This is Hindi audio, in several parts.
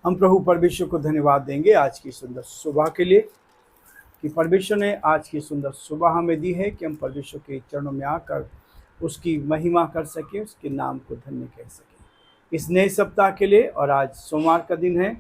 हम प्रभु परमेश्वर को धन्यवाद देंगे आज की सुंदर सुबह के लिए कि परमेश्वर ने आज की सुंदर सुबह हमें दी है कि हम परमेश्वर के चरणों में आकर उसकी महिमा कर सकें, उसके नाम को धन्य कह सकें इस नए सप्ताह के लिए। और आज सोमवार का दिन है।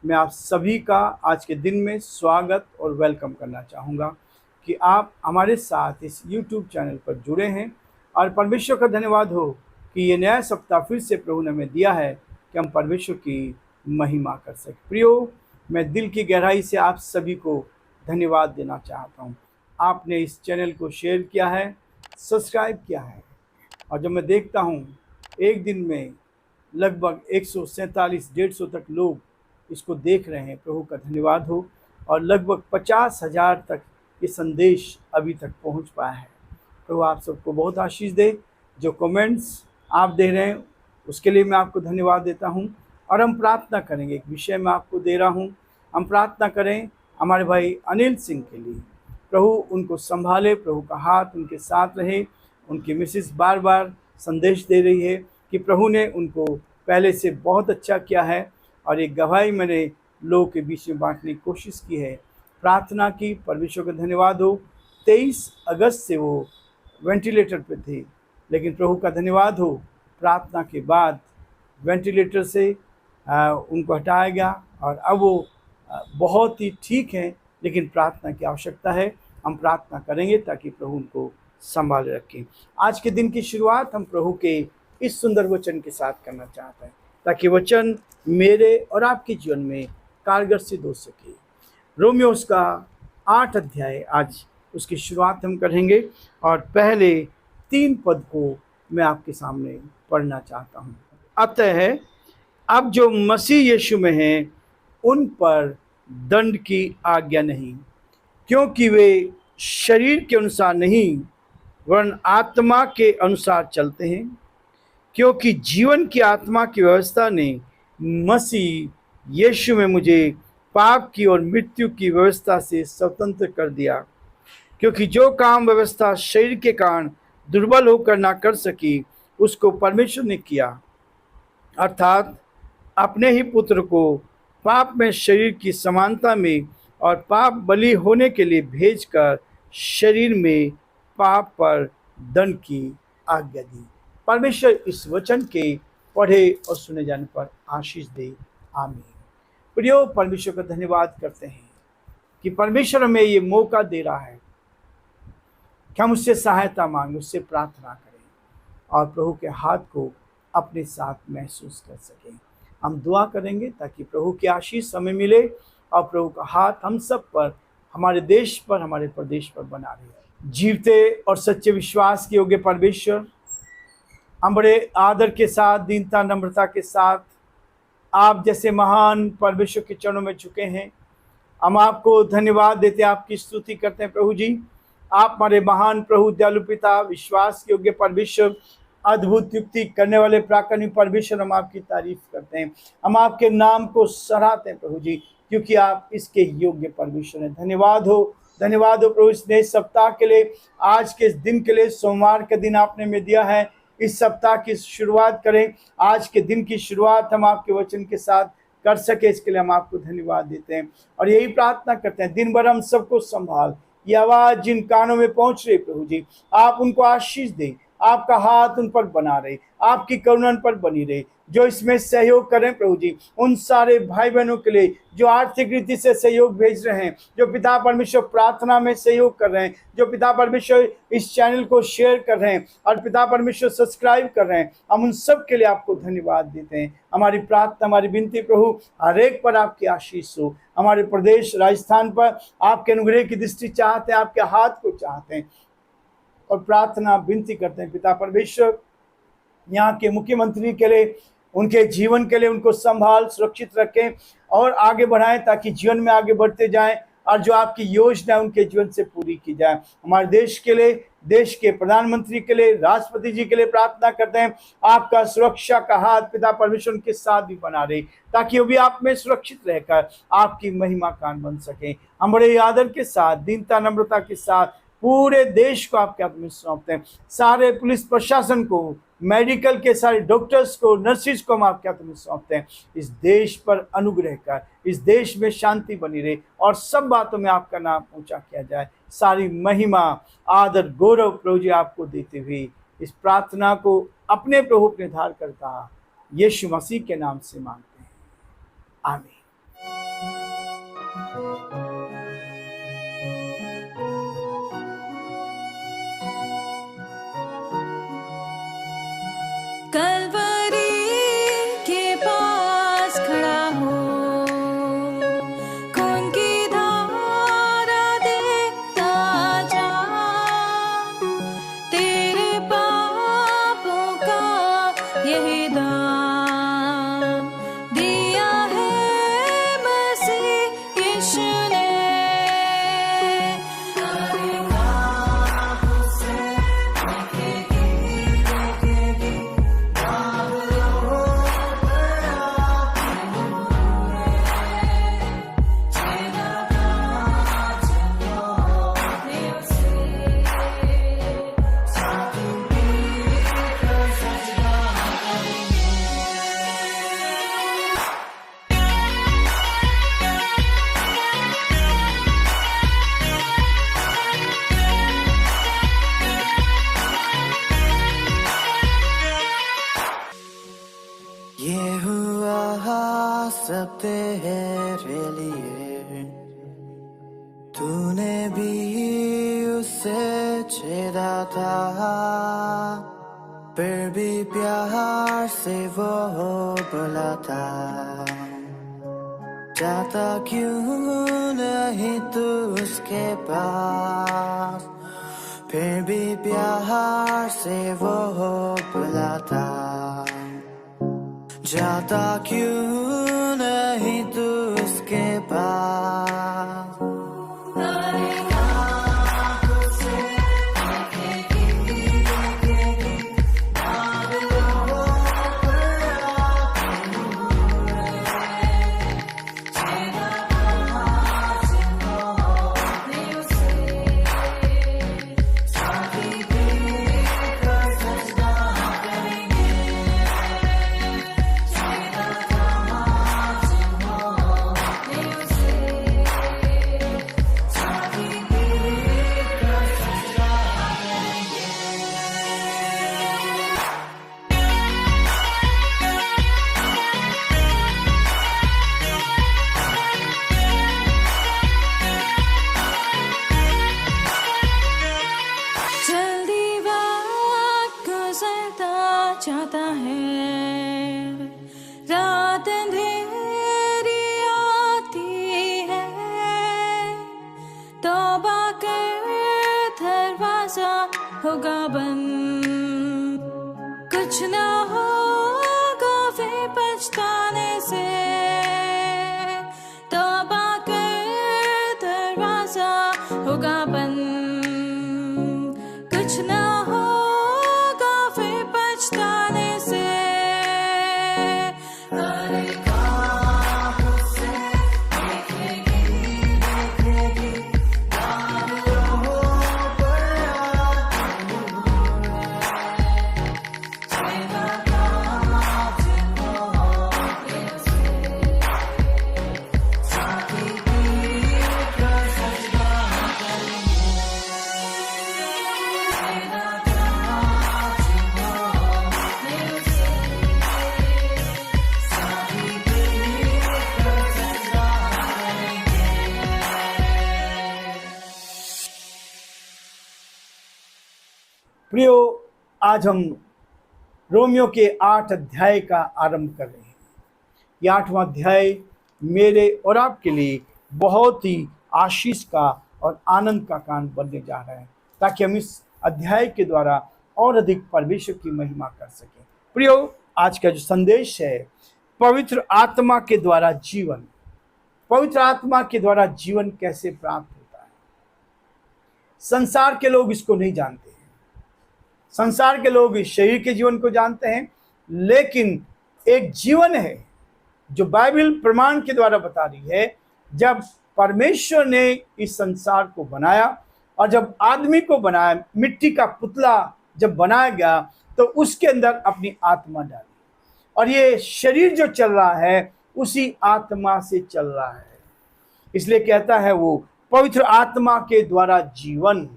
मैं आप सभी का आज के दिन में स्वागत और वेलकम करना चाहूँगा कि आप हमारे साथ इस YouTube चैनल पर जुड़े हैं। और परमेश्वर का धन्यवाद हो कि ये नया सप्ताह फिर से प्रभु ने हमें दिया है कि हम परमेश्वर की महिमा कर सकें। प्रियो, मैं दिल की गहराई से आप सभी को धन्यवाद देना चाहता हूँ। आपने इस चैनल को शेयर किया है, सब्सक्राइब किया है। और जब मैं देखता हूँ एक दिन में लगभग 147-150 तक लोग इसको देख रहे हैं, प्रभु का धन्यवाद हो। और लगभग 50,000 तक ये संदेश अभी तक पहुंच पाया है। प्रभु आप सबको बहुत आशीष दे। जो कमेंट्स आप दे रहे हैं उसके लिए मैं आपको धन्यवाद देता हूं। और हम प्रार्थना करेंगे, एक विषय मैं आपको दे रहा हूं, हम प्रार्थना करें हमारे भाई अनिल सिंह के लिए। प्रभु उनको संभाले, प्रभु का हाथ उनके साथ रहे। उनकी मिसेस बार बार संदेश दे रही है कि प्रभु ने उनको पहले से बहुत अच्छा किया है। और एक गवाही मैंने लोगों के बीच में बांटने की कोशिश की है, प्रार्थना की। परमेश्वर का धन्यवाद हो। 23 अगस्त से वो वेंटिलेटर पे थे, लेकिन प्रभु का धन्यवाद हो, प्रार्थना के बाद वेंटिलेटर से उनको हटाया गया और अब वो बहुत ही ठीक हैं। लेकिन प्रार्थना की आवश्यकता है। हम प्रार्थना करेंगे ताकि प्रभु उनको संभाले रखें। आज के दिन की शुरुआत हम प्रभु के इस सुंदर वचन के साथ करना चाहते हैं ताकि वचन मेरे और आपके जीवन में कारगर सिद्ध हो सके। रोमियोस का 8 अध्याय आज उसकी शुरुआत हम करेंगे और पहले 3 पद को मैं आपके सामने पढ़ना चाहता हूँ। अतः अब जो मसीह यीशु में हैं उन पर दंड की आज्ञा नहीं, क्योंकि वे शरीर के अनुसार नहीं वरन आत्मा के अनुसार चलते हैं। क्योंकि जीवन की आत्मा की व्यवस्था ने मसीह यीशु में मुझे पाप की और मृत्यु की व्यवस्था से स्वतंत्र कर दिया। क्योंकि जो काम व्यवस्था शरीर के कारण दुर्बल होकर ना कर सकी, उसको परमेश्वर ने किया, अर्थात अपने ही पुत्र को पाप में शरीर की समानता में और पाप बलि होने के लिए भेजकर शरीर में पाप पर दंड की आज्ञा दी। परमेश्वर इस वचन के पढ़े और सुने जाने पर आशीष दे। आमीन। प्रियो, परमेश्वर का धन्यवाद करते हैं कि परमेश्वर हमें ये मौका दे रहा है कि हम उससे सहायता मांगे, उससे प्रार्थना करें और प्रभु के हाथ को अपने साथ महसूस कर सकें। हम दुआ करेंगे ताकि प्रभु की आशीष हमें मिले और प्रभु का हाथ हम सब पर, हमारे देश पर, हमारे प्रदेश पर बना रहे। जीवते और सच्चे विश्वास के योग्य परमेश्वर, हम बड़े आदर के साथ, दीनता, नम्रता के साथ आप जैसे महान परमेश्वर के चरणों में झुके हैं। हम आपको धन्यवाद देते हैं, आपकी स्तुति करते हैं। प्रभु जी, आप हमारे महान प्रभु, दयालु पिता, विश्वास के योग्य परमेश्वर, अद्भुत युक्ति करने वाले प्राकरणिक परमेश्वर, हम आपकी तारीफ करते हैं। हम आपके नाम को सराहते हैं प्रभु जी, क्योंकि आप इसके योग्य परमेश्वर हैं। धन्यवाद हो प्रभु इस नए सप्ताह के लिए, आज के इस दिन के लिए। सोमवार का दिन आपने में दिया है, इस सप्ताह की शुरुआत करें। आज के दिन की शुरुआत हम आपके वचन के साथ कर सके, इसके लिए हम आपको धन्यवाद देते हैं और यही प्रार्थना करते हैं, दिन भर हम सबको संभाल। ये आवाज़ जिन कानों में पहुंच रही प्रभु जी, आप उनको आशीष दें, आपका हाथ उन पर बना रहे, आपकी करुणा उन पर बनी रहे। जो इसमें सहयोग करें प्रभु जी, उन सारे भाई बहनों के लिए जो आर्थिक रीति से सहयोग भेज रहे हैं, जो पिता परमेश्वर प्रार्थना में सहयोग कर रहे हैं, जो पिता परमेश्वर इस चैनल को शेयर कर रहे हैं और पिता परमेश्वर सब्सक्राइब कर रहे हैं, हम उन सब के लिए आपको धन्यवाद देते हैं। हमारी प्रार्थना, हमारी विनती प्रभु, हर एक पर आपकी आशीष हो। हमारे प्रदेश राजस्थान पर आपके अनुग्रह की दृष्टि चाहते हैं, आपके हाथ को चाहते हैं और प्रार्थना विनती करते हैं पिता परमेश्वर, यहाँ के मुख्यमंत्री के लिए, उनके जीवन के लिए उनको संभाल, सुरक्षित रखें और आगे बढ़ाएं ताकि जीवन में आगे बढ़ते जाएं और जो आपकी योजना है उनके जीवन से पूरी की जाए। हमारे देश के लिए, देश के प्रधानमंत्री के लिए, राष्ट्रपति जी के लिए प्रार्थना करते हैं, आपका सुरक्षा का हाथ पिता परमेश्वर के साथ भी बना रहे ताकि वो भी आप में सुरक्षित रहकर आपकी महिमा कान बन सके। हम बड़े आदर के साथ, दीनता, नम्रता के साथ पूरे देश को आपके हाथ में सौंपते हैं। सारे पुलिस प्रशासन को मेडिकल के सारे डॉक्टर्स को, नर्सिस को हम आपके हाथों में सौंपते हैं। इस देश पर अनुग्रह कर, इस देश में शांति बनी रहे और सब बातों में आपका नाम ऊंचा किया जाए। सारी महिमा, आदर, गौरव प्रभु जी आपको देते हुए इस प्रार्थना को अपने प्रभु अपने धार करता यीशु मसीह के नाम से मांगते हैं, आमीन। कलवरी के पास खड़ा हो, खून की धारा देखता जा, तेरे पापों का यही दाम दिया है मसीह यीशु ने। ये हुआ सब तेरे लिए, तूने भी उसे छेड़ा था, फिर भी प्यार से वो बुलाता। जाता क्यों नहीं तू उसके पास, फिर भी प्यार से वो बुलाता। जाता क्यों नहीं तू उसके पास। चाहता है, रात अंधेरी आती है, तौबा कर दरवाजा होगा बंद, कुछ ना होगा फिर पछताने से। तौबा कर दरवाजा होगा बंद, कुछ ना प्रियो, आज हम रोमियो के 8 अध्याय का आरंभ कर रहे हैं। ये 8वां अध्याय मेरे और आपके लिए बहुत ही आशीष का और आनंद का कारण बनने जा रहा है, ताकि हम इस अध्याय के द्वारा और अधिक परमेश्वर की महिमा कर सकें। प्रियो, आज का जो संदेश है, पवित्र आत्मा के द्वारा जीवन। पवित्र आत्मा के द्वारा जीवन कैसे प्राप्त होता है? संसार के लोग इसको नहीं जानते हैं। संसार के लोग इस शरीर के जीवन को जानते हैं, लेकिन एक जीवन है जो बाइबल प्रमाण के द्वारा बता रही है। जब परमेश्वर ने इस संसार को बनाया और जब आदमी को बनाया, मिट्टी का पुतला जब बनाया गया, तो उसके अंदर अपनी आत्मा डाली। और ये शरीर जो चल रहा है उसी आत्मा से चल रहा है। इसलिए कहता है वो पवित्र आत्मा के द्वारा जीवन,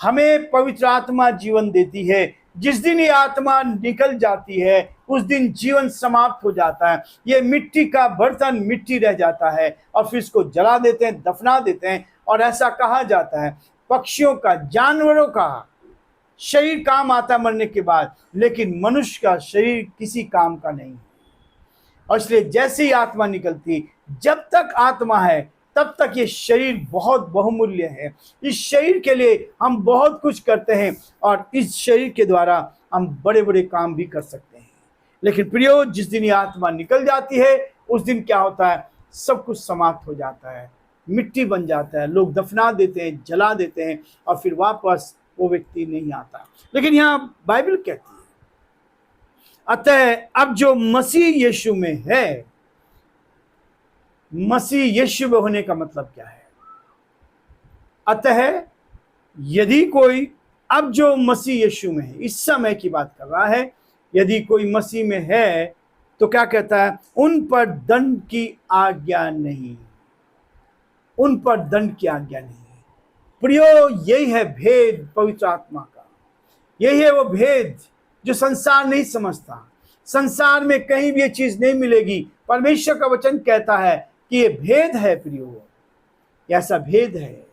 हमें पवित्र आत्मा जीवन देती है। जिस दिन ये आत्मा निकल जाती है उस दिन जीवन समाप्त हो जाता है। ये मिट्टी का बर्तन मिट्टी रह जाता है और फिर इसको जला देते हैं, दफना देते हैं। और ऐसा कहा जाता है पक्षियों का, जानवरों का शरीर काम आता मरने के बाद, लेकिन मनुष्य का शरीर किसी काम का नहीं। और इसलिए जैसे ही आत्मा निकलती, जब तक आत्मा है तब तक ये शरीर बहुत बहुमूल्य है। इस शरीर के लिए हम बहुत कुछ करते हैं और इस शरीर के द्वारा हम बड़े बड़े काम भी कर सकते हैं। लेकिन प्रियो, जिस दिन ये आत्मा निकल जाती है उस दिन क्या होता है? सब कुछ समाप्त हो जाता है, मिट्टी बन जाता है, लोग दफना देते हैं, जला देते हैं और फिर वापस वो व्यक्ति नहीं आता। लेकिन यहाँ बाइबल कहती है, अतः अब जो मसीह यीशु में है, मसीह यीशु में होने का मतलब क्या है? अतः यदि कोई, अब जो मसीह यीशु में है, इस समय की बात कर रहा है, यदि कोई मसीह में है तो क्या कहता है? उन पर दंड की आज्ञा नहीं, उन पर दंड की आज्ञा नहीं। प्रियो, यही है भेद पवित्र आत्मा का। यही है वो भेद जो संसार नहीं समझता। संसार में कहीं भी ये चीज नहीं मिलेगी। परमेश्वर का वचन कहता है कि ये भेद है प्रियो, ऐसा भेद है।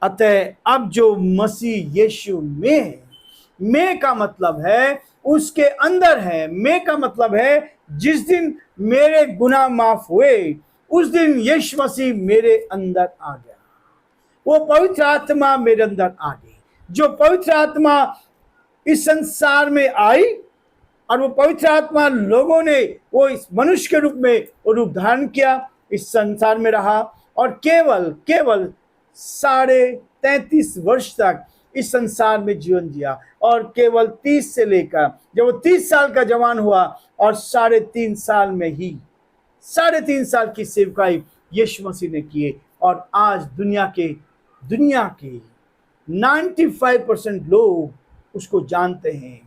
अतः अब जो मसीह यीशु में है, में का मतलब है उसके अंदर है। में का मतलब है जिस दिन मेरे गुनाह माफ हुए उस दिन यीशु मसीह मेरे अंदर आ गया। वो पवित्र आत्मा मेरे अंदर आ गई। जो पवित्र आत्मा इस संसार में आई और वो पवित्र आत्मा लोगों ने वो इस मनुष्य के रूप में वो रूप धारण किया, इस संसार में रहा और केवल 33.5 वर्ष तक इस संसार में जीवन जिया। और केवल 30 से लेकर जब वो 30 साल का जवान हुआ और 3.5 साल में ही 3.5 साल की सेवकाई यीशु मसीह ने किए। और आज दुनिया के 95% लोग उसको जानते हैं।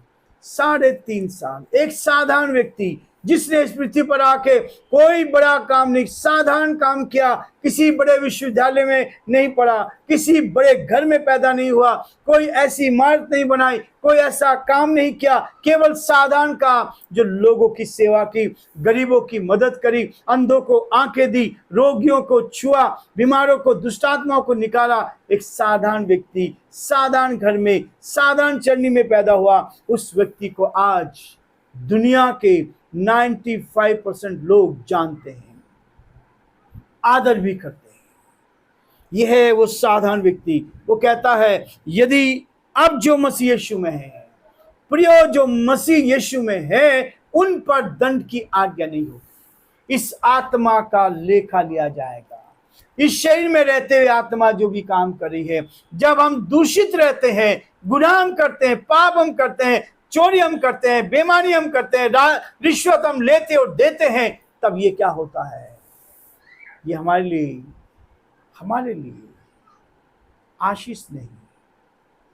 3.5 साल, एक साधारण व्यक्ति जिसने इस पृथ्वी पर आके कोई बड़ा काम नहीं, साधारण काम किया, किसी बड़े विश्वविद्यालय में नहीं पढ़ा, किसी बड़े घर में पैदा नहीं हुआ, कोई ऐसी इमारत नहीं बनाई, कोई ऐसा काम नहीं किया, केवल साधारण का जो लोगों की सेवा की, गरीबों की मदद करी, अंधों को आंखें दी, रोगियों को छुआ, बीमारों को, दुष्टात्माओं को निकाला। एक साधारण व्यक्ति साधारण घर में साधारण चरनी में पैदा हुआ, उस व्यक्ति को आज दुनिया के 95% लोग जानते हैं, आदर भी करते हैं। यह है वो साधारण व्यक्ति। वो कहता है यदि अब जो मसीह यीशु में है, प्रियो, जो मसीह यीशु में है उन पर दंड की आज्ञा नहीं होगी। इस आत्मा का लेखा लिया जाएगा। इस शरीर में रहते हुए आत्मा जो भी काम कर रही है, जब हम दूषित रहते हैं, गुनाह हम करते हैं, पाप हम करते हैं, चोरी हम करते हैं, बेईमानी हम करते हैं, रिश्वत हम लेते और देते हैं, तब ये क्या होता है? ये हमारे लिए आशीष नहीं,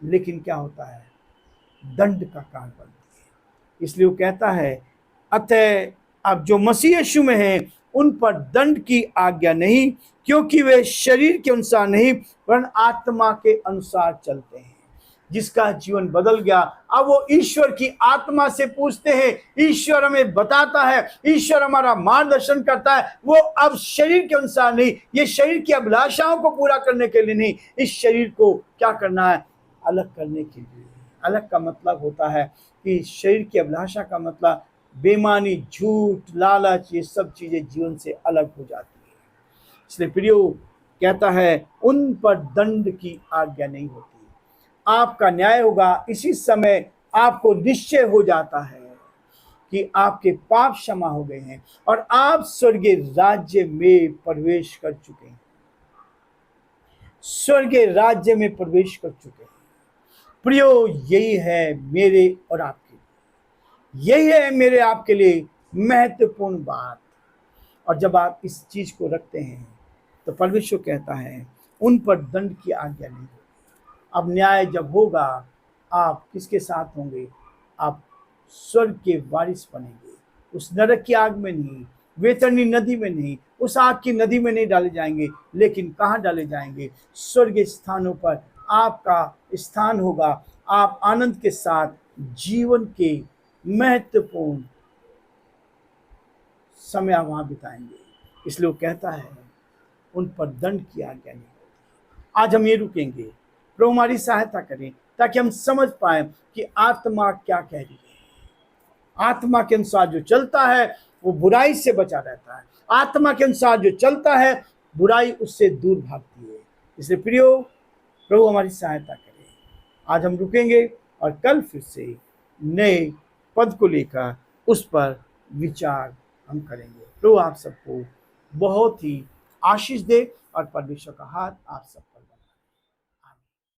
लेकिन क्या होता है? दंड का कारण बनती है। इसलिए वो कहता है अतः अब जो मसीह यीशु में है उन पर दंड की आज्ञा नहीं, क्योंकि वे शरीर के अनुसार नहीं वरन आत्मा के अनुसार चलते हैं। जिसका जीवन बदल गया, अब वो ईश्वर की आत्मा से पूछते हैं, ईश्वर हमें बताता है, ईश्वर हमारा मार्गदर्शन करता है। वो अब शरीर के अनुसार नहीं, ये शरीर की अभिलाषाओं को पूरा करने के लिए नहीं, इस शरीर को क्या करना है? अलग करने के लिए। अलग का मतलब होता है कि शरीर की अभिलाषा का मतलब बेईमानी, झूठ, लालच, ये सब चीजें जीवन से अलग हो जाती है। इसलिए प्रियो कहता है उन पर दंड की आज्ञा नहीं होती। आपका न्याय होगा। इसी समय आपको निश्चय हो जाता है कि आपके पाप क्षमा हो गए हैं और आप स्वर्गीय राज्य में प्रवेश कर चुके हैं। स्वर्गीय राज्य में प्रवेश कर चुके हैं। प्रियो, यही है मेरे और आपके लिए, यही है मेरे आपके लिए महत्वपूर्ण बात। और जब आप इस चीज को रखते हैं तो परमेश्वर कहता है उन पर दंड की आज्ञा नहीं होगी। अब न्याय जब होगा आप किसके साथ होंगे? आप स्वर्ग के वारिस बनेंगे। उस नरक की आग में नहीं, वेतरनी नदी में नहीं, उस आग की नदी में नहीं डाले जाएंगे, लेकिन कहाँ डाले जाएंगे? स्वर्ग स्थानों पर आपका स्थान होगा। आप आनंद के साथ जीवन के महत्वपूर्ण समय वहां बिताएंगे। इसलिए वो कहता है उन पर दंड की आज्ञा नहीं होती। आज हम ये रुकेंगे, प्रभु हमारी सहायता करें ताकि हम समझ पाए कि आत्मा क्या कह रही है। आत्मा के अनुसार जो चलता है वो बुराई से बचा रहता है। आत्मा के अनुसार जो चलता है बुराई उससे दूर भागती है। इसलिए प्रियो, प्रभु हमारी सहायता करें। आज हम रुकेंगे और कल फिर से नए पद को लेकर उस पर विचार हम करेंगे। प्रभु आप सबको बहुत ही आशीष दे और परमेश्वर का हाथ आप सब पर